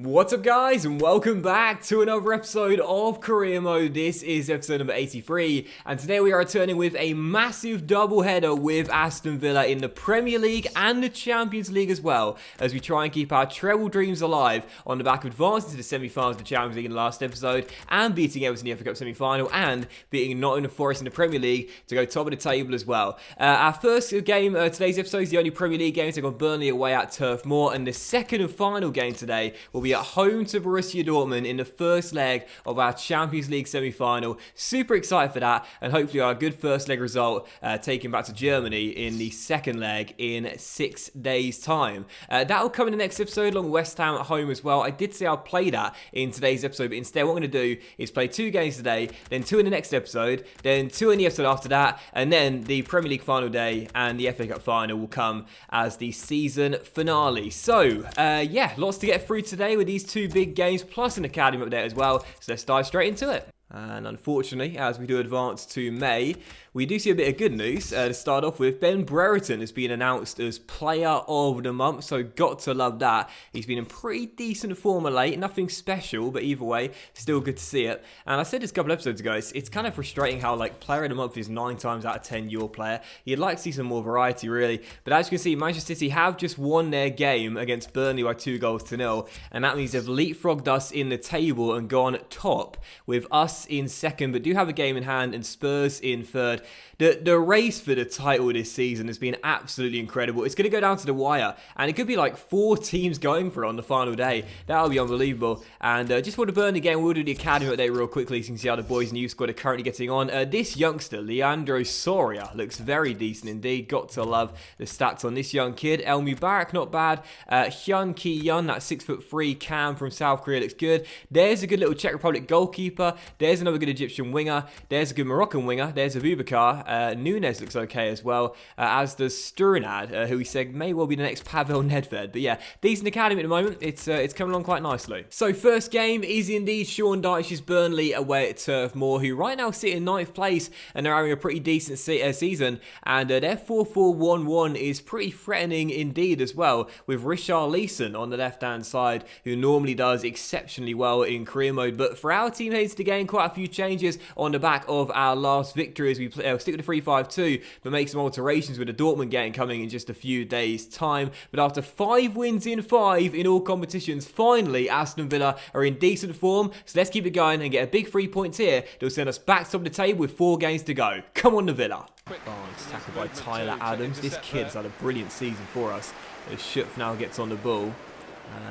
What's up guys, and welcome back to another episode of Career Mode. This is episode number 83, and today we are returning with a massive doubleheader with Aston Villa in the Premier League and the Champions League as well, as we try and keep our treble dreams alive on the back of advancing to the semi-finals of the Champions League in the last episode, and beating Everton in the FA Cup semi-final, and beating Nottingham Forest in the Premier League to go top of the table as well. Our first game, today's episode, is the only Premier League game, so we've got Burnley away at Turf Moor, and the second and final game today will be at home to Borussia Dortmund in the first leg of our Champions League semi-final. Super excited for that, and hopefully our good first leg result taken back to Germany in the second leg in 6 days' time. That will come in the next episode along West Ham at home as well. I did say I'll play that in today's episode, but instead what I'm going to do is play 2 games today, then 2 in the next episode, then 2 in the episode after that, and then the Premier League final day and the FA Cup final will come as the season finale. So, yeah, lots to get through today with these 2 big games, plus an academy update as well. So let's dive straight into it. And unfortunately, as we do advance to May, we do see a bit of good news to start off with. Ben Brereton has been announced as Player of the Month, so got to love that. He's been in pretty decent form of late, nothing special, but either way, still good to see it. And I said this a couple episodes ago, it's kind of frustrating how Player of the Month is 9 times out of 10 your player. You'd like to see some more variety, really. But as you can see, Manchester City have just won their game against Burnley by 2-0, and that means they've leapfrogged us in the table and gone top, with us in second, but do have a game in hand, and Spurs in third. The race for the title this season has been absolutely incredible. It's going to go down to the wire, and it could be like 4 teams going for it on the final day. That would be unbelievable. And just for the Burnley game, we'll do the academy update real quickly so you can see how the boys in the youth squad are currently getting on. This youngster, Leandro Soria, looks very decent indeed. Got to love the stats on this young kid. El Mubarak, not bad. Hyun Ki-yeon, that 6'3" cam from South Korea, looks good. There's a good little Czech Republic goalkeeper. There's another good Egyptian winger. There's a good Moroccan winger. There's Abubakar. Nunes looks okay as well, as does Sturinad, who we said may well be the next Pavel Nedved. But yeah, decent academy at the moment. It's coming along quite nicely. So first game is indeed Sean Dyche's Burnley away at Turf Moor, who right now sit in 9th place, and they're having a pretty decent season. And their 4-4-1-1 is pretty threatening indeed as well, with Richarlison on the left-hand side, who normally does exceptionally well in career mode. But for our team heads to gain quite a few changes on the back of our last victory, as we stick with the 3-5-2, but make some alterations with the Dortmund game coming in just a few days' time. But after 5 wins in 5 in all competitions, finally Aston Villa are in decent form. So let's keep it going and get a big 3 points here that will send us back to top of the table with 4 games to go. Come on, the Villa. Oh, it's tackled by Tyler Adams. This kid has had a brilliant season for us. As Schupf now gets on the ball,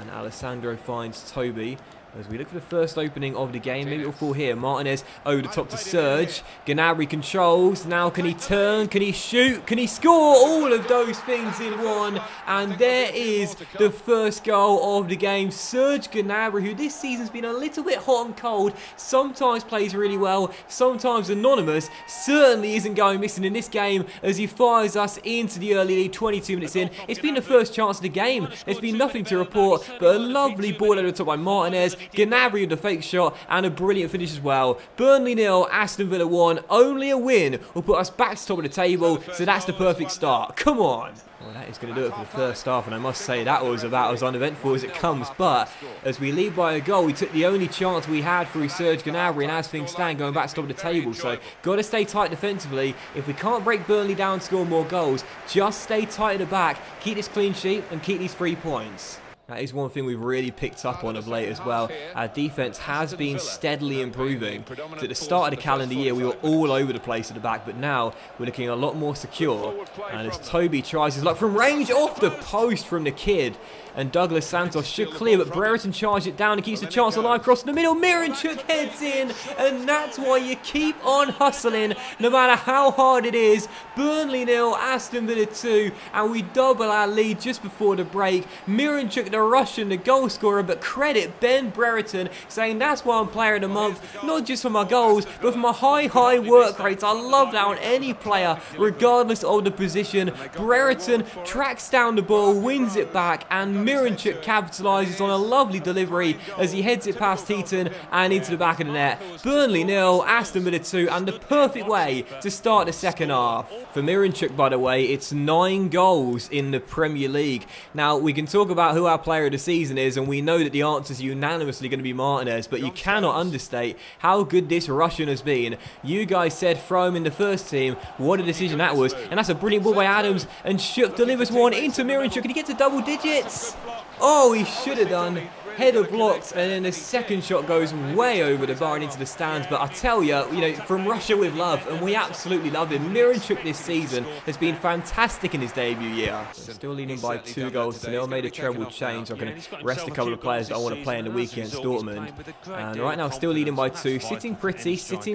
and Alessandro finds Toby. As we look for the first opening of the game, maybe it'll fall here. Martinez over the top to Serge. Gnabry controls. Now can he turn? Can he shoot? Can he score? All of those things in one. And there is the first goal of the game. Serge Gnabry, who this season's been a little bit hot and cold, sometimes plays really well, sometimes anonymous, certainly isn't going missing in this game as he fires us into the early lead 22 minutes in. It's been the first chance of the game. There's been nothing to report, but a lovely ball over the top by Martinez. Gnabry with the fake shot and a brilliant finish as well. Burnley 0, Aston Villa 1. Only a win will put us back to top of the table, so that's the perfect start. Come on. Well, that is going to do it for the first half, and I must say that was about as uneventful as it comes. But as we lead by a goal, we took the only chance we had through Serge Gnabry, and as things stand, going back to top of the table. So got to stay tight defensively. If we can't break Burnley down and score more goals, just stay tight at the back, keep this clean sheet, and keep these 3 points. That is one thing we've really picked up on of late as well. Our defence has been steadily improving. So at the start of the calendar year, we were all over the place at the back, but now we're looking a lot more secure. And as Toby tries his luck from range, off the post from the kid, and Douglas Santos should clear, but Brereton charged it down and keeps the chance alive across the middle. Miranchuk heads in, and that's why you keep on hustling, no matter how hard it is. Burnley 0, Aston Villa 2, and we double our lead just before the break. Miranchuk, the Russian, the goal scorer, but credit Ben Brereton, saying that's why I'm Player of the Month, not just for my goals, but for my high work rates. I love that on any player, regardless of the position. Brereton tracks down the ball, wins it back, and Miranchuk capitalises on a lovely delivery as he heads it past Heaton and into the back of the net. Burnley 0, Aston Villa 2, and the perfect way to start the second half. For Miranchuk, by the way, it's 9 goals in the Premier League. Now, we can talk about who our player of the season is, and we know that the answer is unanimously going to be Martinez, but you cannot understate how good this Russian has been. You guys said throw him in the first team. What a decision that was, and that's a brilliant ball by Adams, and Shuk delivers one into Miranchuk, and he gets to double digits. Oh, he should have done. Header blocked, and then the second shot goes way over the bar and into the stands. But I tell you, from Russia with love, and we absolutely love him. Miranchuk this season has been fantastic in his debut year. Still leading by 2-0. Made a treble change. So I'm going to rest a couple of players that I want to play in the week against Dortmund. And right now, still leading by 2. Sitting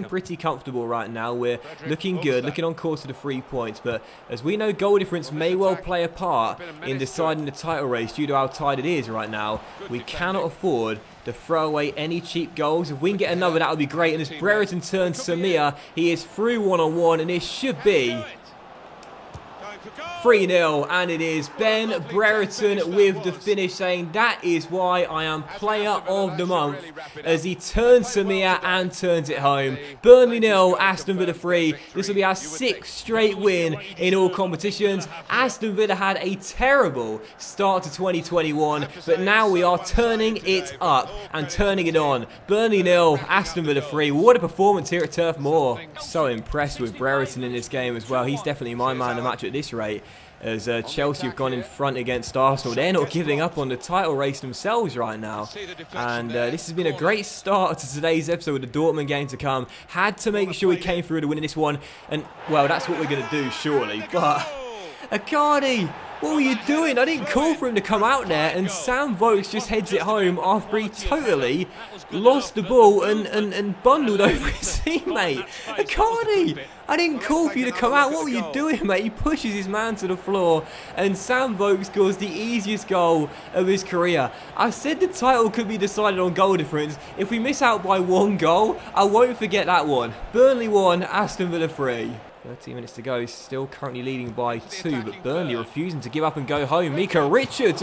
pretty comfortable right now. We're looking good, looking on course for the 3 points. But as we know, goal difference may well play a part in deciding the title race due to how tight it is right now. We cannot afford to throw away any cheap goals. If we can get another, that would be great. And as Brereton turns Samir, he is through one-on-one, and this should be 3-0, and it is Ben Brereton with the finish, saying that is why I am player of the month, as he turns Samir and turns it home. Burnley 0, Aston Villa 3. This will be our 6th straight win in all competitions. Aston Villa had a terrible start to 2021, but now we are turning it up and turning it on. Burnley 0, Aston Villa 3. What a performance here at Turf Moor. So impressed with Brereton in this game as well. He's definitely my man of the match at this rate, as Chelsea have gone in front against Arsenal. They're not giving up on the title race themselves right now. And this has been a great start to today's episode with the Dortmund game to come. Had to make sure we came through to win this one. And, well, that's what we're going to do, surely. But, Icardi, what were you doing? I didn't call for him to come out there, and Sam Vokes just heads it home after he totally lost the ball and bundled over his teammate. Icardi, I didn't call for you to come out. What were you doing, mate? He pushes his man to the floor, and Sam Vokes scores the easiest goal of his career. I said the title could be decided on goal difference. If we miss out by 1 goal, I won't forget that one. Burnley 1, Aston Villa 3. 13 minutes to go, still currently leading by 2, but Burnley refusing to give up and go home. Mika Richards,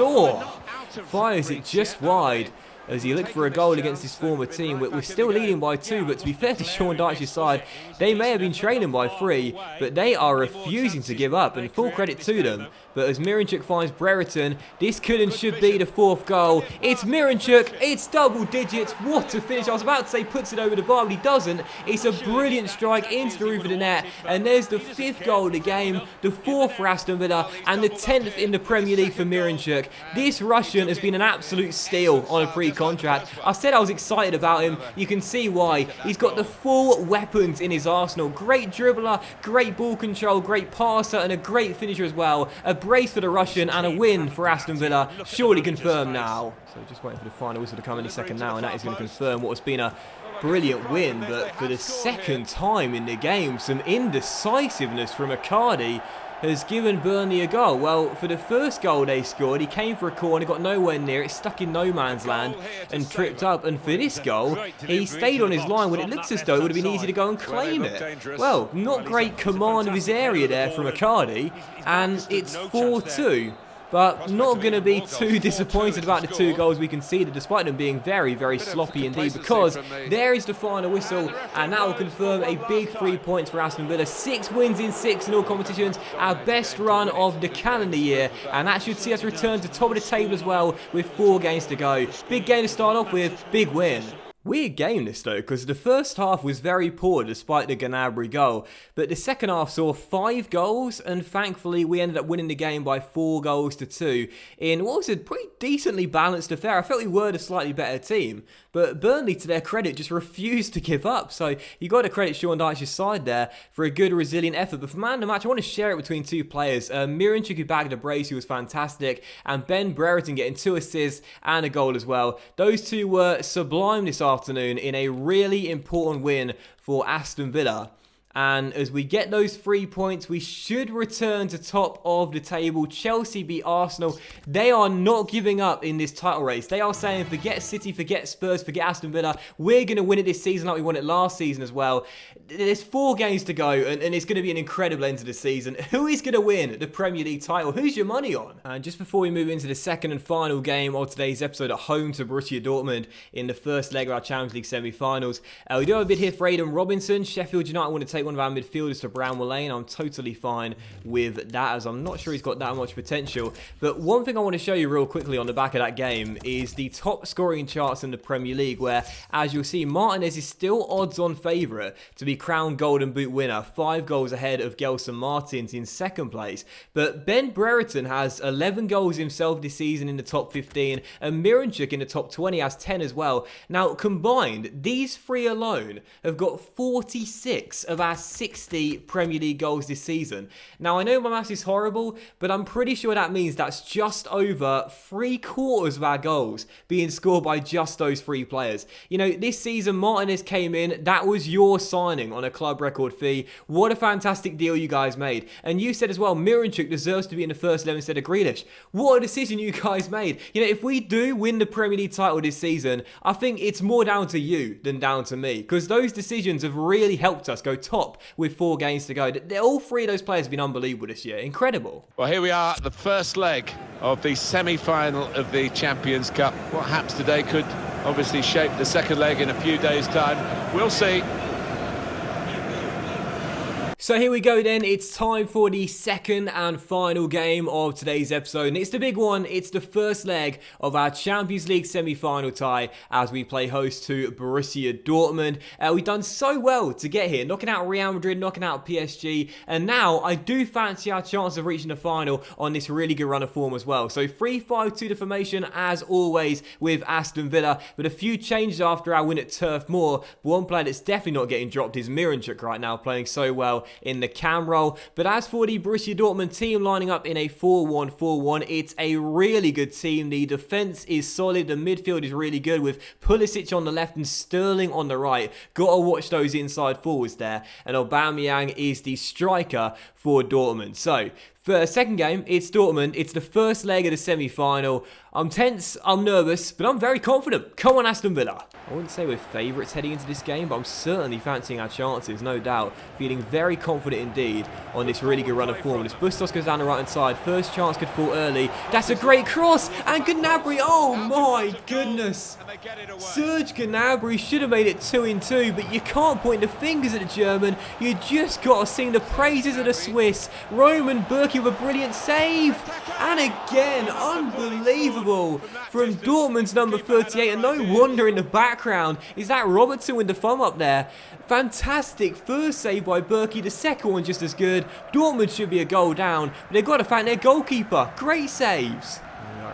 fires it just wide as he looked for a goal against his former team. We're still leading by 2, but to be fair to Sean Dyche's side, they may have been trailing by 3, but they are refusing to give up, and full credit to them. But as Miranchuk finds Brereton, this could and should be the 4th goal. It's Miranchuk, it's double digits. What a finish. I was about to say puts it over the bar, but he doesn't. It's a brilliant strike into the roof of the net, and there's the 5th goal of the game, the 4th for Aston Villa, and the 10th in the Premier League for Miranchuk. This Russian has been an absolute steal on a pre-contract. I said I was excited about him. You can see why. He's got the full weapons in his arsenal. Great dribbler, great ball control, great passer, and a great finisher as well. A brace for the Russian and a win for Aston Villa. Surely confirmed now. So just waiting for the final whistle to come any second now, and that is going to confirm what has been a brilliant win. But for the 2nd time in the game, some indecisiveness from Icardi has given Burnley a goal. Well, for the first goal they scored, he came for a corner, got nowhere near it, stuck in no man's land and tripped up. And for this goal, he stayed on his line when it looks as though it would have been easy to go and claim it. Well, not great command of his area there from Icardi, and it's 4-2. But not going to be too disappointed about the 2 goals we conceded, despite them being very, very sloppy indeed, because there is the final whistle, and that will confirm a big 3 points for Aston Villa. 6 wins in 6 in all competitions, our best run of the calendar year, and that should see us return to top of the table as well with 4 games to go. Big game to start off with, big win. Weird game this though, because the first half was very poor despite the Gnabry goal, but the second half saw 5 goals, and thankfully we ended up winning the game by 4 goals to 2 in what was a pretty decently balanced affair. I felt we were the slightly better team, but Burnley, to their credit, just refused to give up. So you got to credit Sean Dyche's side there for a good, resilient effort. But for man of the match, I want to share it between 2 players. Miranchuk, who bagged a brace, who was fantastic, and Ben Brereton getting 2 assists and a goal as well. Those 2 were sublime this afternoon in a really important win for Aston Villa. And as we get those 3 points, we should return to top of the table. Chelsea beat Arsenal. They are not giving up in this title race. They are saying, forget City, forget Spurs, forget Aston Villa. We're going to win it this season like we won it last season as well. There's 4 games to go, and it's going to be an incredible end to the season. Who is going to win the Premier League title? Who's your money on? And just before we move into the second and final game of today's episode at home to Borussia Dortmund in the first leg of our Champions League semi-finals, we do have a bid here for Aidan Robinson. Sheffield United want to take rotate one of our midfielders to Bramall Lane. I'm totally fine with that, as I'm not sure he's got that much potential. But one thing I want to show you real quickly on the back of that game is the top scoring charts in the Premier League, where, as you'll see, Martinez is still odds-on favourite to be crowned Golden Boot winner, 5 goals ahead of Gelson Martins in second place. But Ben Brereton has 11 goals himself this season in the top 15, and Miranchuk in the top 20 has 10 as well. Now, combined, these three alone have got 46 of our 60 Premier League goals this season. Now, I know my maths is horrible, but I'm pretty sure that means that's just over 3/4 of our goals being scored by just those 3 players. You know, this season, Martinez came in. That was your signing on a club record fee. What a fantastic deal you guys made. And you said as well, Miranchuk deserves to be in the first 11 instead of Grealish. What a decision you guys made. You know, if we do win the Premier League title this season, I think it's more down to you than down to me, because those decisions have really helped us go top with 4 games to go. All 3 of those players have been unbelievable this year. Incredible. Well, here we are, the first leg of the semi-final of the Champions Cup. What happens today could obviously shape the second leg in a few days' time. We'll see. So here we go then, it's time for the second and final game of today's episode, and it's the big one. It's the first leg of our Champions League semi-final tie as we play host to Borussia Dortmund. We've done so well to get here, knocking out Real Madrid, knocking out PSG, and now I do fancy our chance of reaching the final on this really good run of form as well. So 3-5-2 the formation as always with Aston Villa, but a few changes after our win at Turf Moor. One player that's definitely not getting dropped is Miranchuk right now, playing so well in the cam role. But as for the Borussia Dortmund team lining up in a 4-1-4-1, it's a really good team. The defence is solid, the midfield is really good with Pulisic on the left and Sterling on the right. Gotta watch those inside forwards there. And Aubameyang is the striker for Dortmund. So for the second game, it's Dortmund. It's the first leg of the semi-final. I'm tense, I'm nervous, but I'm very confident. Come on, Aston Villa. I wouldn't say we're favourites heading into this game, but I'm certainly fancying our chances, no doubt. Feeling very confident indeed on this really good run of form. As Bustos goes down the right-hand side, first chance could fall early. That's a great cross, and Gnabry, oh my goodness. Serge Gnabry should have made it 2-2, but you can't point the fingers at the German. You just got to sing the praises of the Swiss. Roman Burki with a brilliant save. And again, unbelievable from Dortmund's number 38. And no wonder in the background is that Robertson with the thumb up there. Fantastic first save by Burki. The second one just as good. Dortmund should be a goal down, but they've got to thank their goalkeeper. Great saves.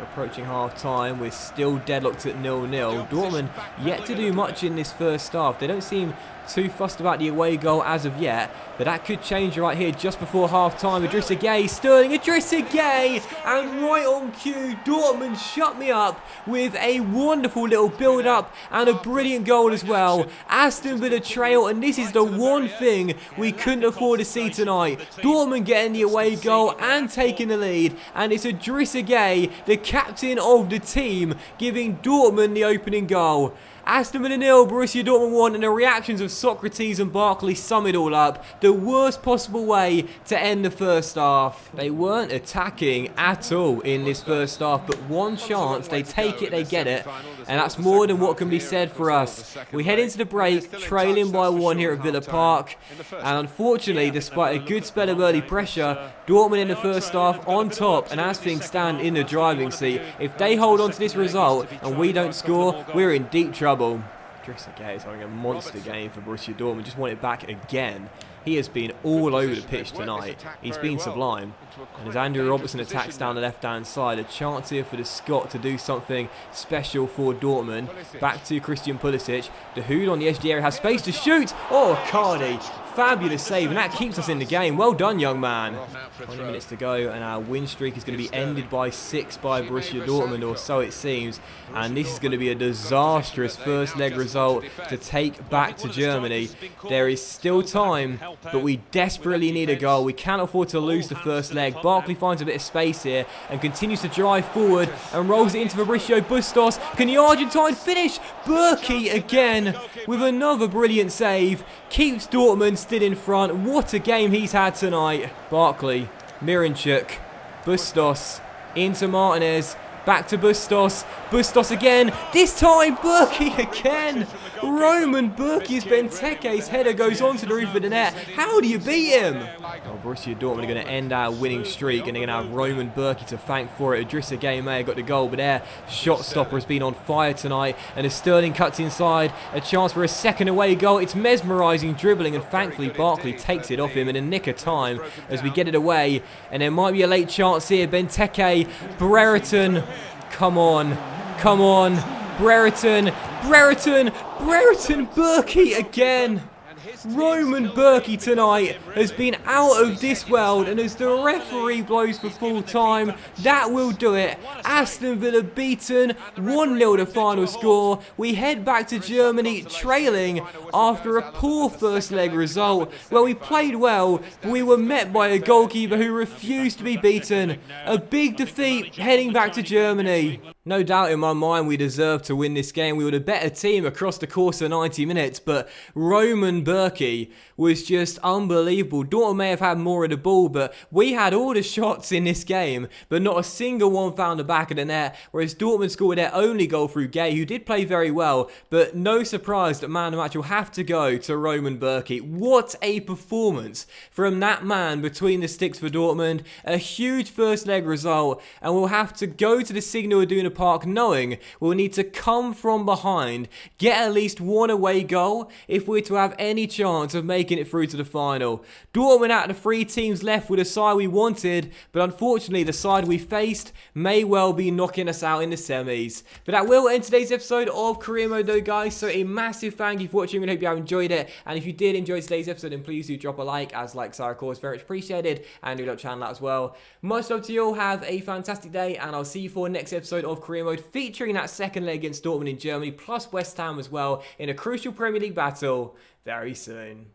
Approaching half-time, we're still deadlocked at 0-0. Dortmund yet to do much in this first half. They don't seem too fussed about the away goal as of yet, but that could change right here just before half-time. Idrissa Gueye, Sterling, Idrissa Gueye, and right on cue, Dortmund shut me up with a wonderful little build-up and a brilliant goal as well. Aston Villa trail, and this is the one thing we couldn't afford to see tonight. Dortmund getting the away goal and taking the lead, and it's Idrissa Gueye, the captain of the team, giving Dortmund the opening goal. Aston Villa 0, Borussia Dortmund 1, and the reactions of Socrates and Barkley sum it all up. The worst possible way to end the first half. They weren't attacking at all in this first half, but one chance, they take it, they get it, and that's more than what can be said for us. We head into the break, trailing by 1 here at Villa Park, and unfortunately, despite a good spell of early pressure, Dortmund in the first half on top, and as things stand in the driving seat. If they hold on to this result and we don't score, we're in deep trouble. Idrissa Gueye is having a monster game for Borussia Dortmund. Just want it back again. He has been all over the pitch tonight. He's been sublime. And as Andrew Robertson attacks down the left-hand side, a chance here for the Scot to do something special for Dortmund. Back to Christian Pulisic. De Hood on the edge of the area has space to shoot. Oh, Cardi. Fabulous save, and that keeps us in the game. Well done, young man. 20 minutes to go, and our win streak is going to be ended by 6 by Borussia Dortmund, or so it seems. And this is going to be a disastrous first leg result to take back to Germany. There is still time, but we desperately need a goal. We can't afford to lose the first leg. Barkley finds a bit of space here and continues to drive forward and rolls it into Fabricio Bustos. Can the Argentine finish? Burki again with another brilliant save. Keeps Dortmund still in front. What a game he's had tonight. Barkley, Miranchuk, Bustos, into Martinez. Back to Bustos. Bustos again. This time, Berkey again. Roman Berkey's Benteke's header goes onto the roof of the net. How do you beat him? Oh, Borussia Dortmund are going to end our winning streak, and they're going to have Roman Berkey to thank for it. Idrissa Gueye may have got the goal, but their shot stopper has been on fire tonight. And as Sterling cuts inside, a chance for a second away goal. It's mesmerising dribbling, and thankfully Barkley takes it off him in a nick of time as we get it away. And there might be a late chance here. Benteke, Brereton, come on, come on, Brereton, Berkey again. Roman Berkey tonight has been out of this world, and as the referee blows for full time, that will do it. Aston Villa beaten, 1-0 the final score. We head back to Germany trailing after a poor first leg result. Well, we played well, but we were met by a goalkeeper who refused to be beaten. A big defeat heading back to Germany. No doubt in my mind we deserved to win this game. We were the better team across the course of 90 minutes, but Roman Berkey was just unbelievable. Dortmund may have had more of the ball, but we had all the shots in this game, but not a single one found the back of the net, whereas Dortmund scored their only goal through Gueye, who did play very well, but no surprise that man of the match will have to go to Roman Berkey. What a performance from that man between the sticks for Dortmund. A huge first leg result, and we'll have to go to the Signal Iduna Park knowing we'll need to come from behind, get at least one away goal if we're to have any chance of making it through to the final. Dortmund out of the 3 teams left with the side we wanted, but unfortunately the side we faced may well be knocking us out in the semis. But that will end today's episode of Career Mode though, guys, so a massive thank you for watching, and I hope you have enjoyed it. And if you did enjoy today's episode, then please do drop a like, as likes are of course very much appreciated, and do help channel out as well. Much love to you all, have a fantastic day, and I'll see you for the next episode of Career Mode, featuring that second leg against Dortmund in Germany, plus West Ham as well, in a crucial Premier League battle very soon.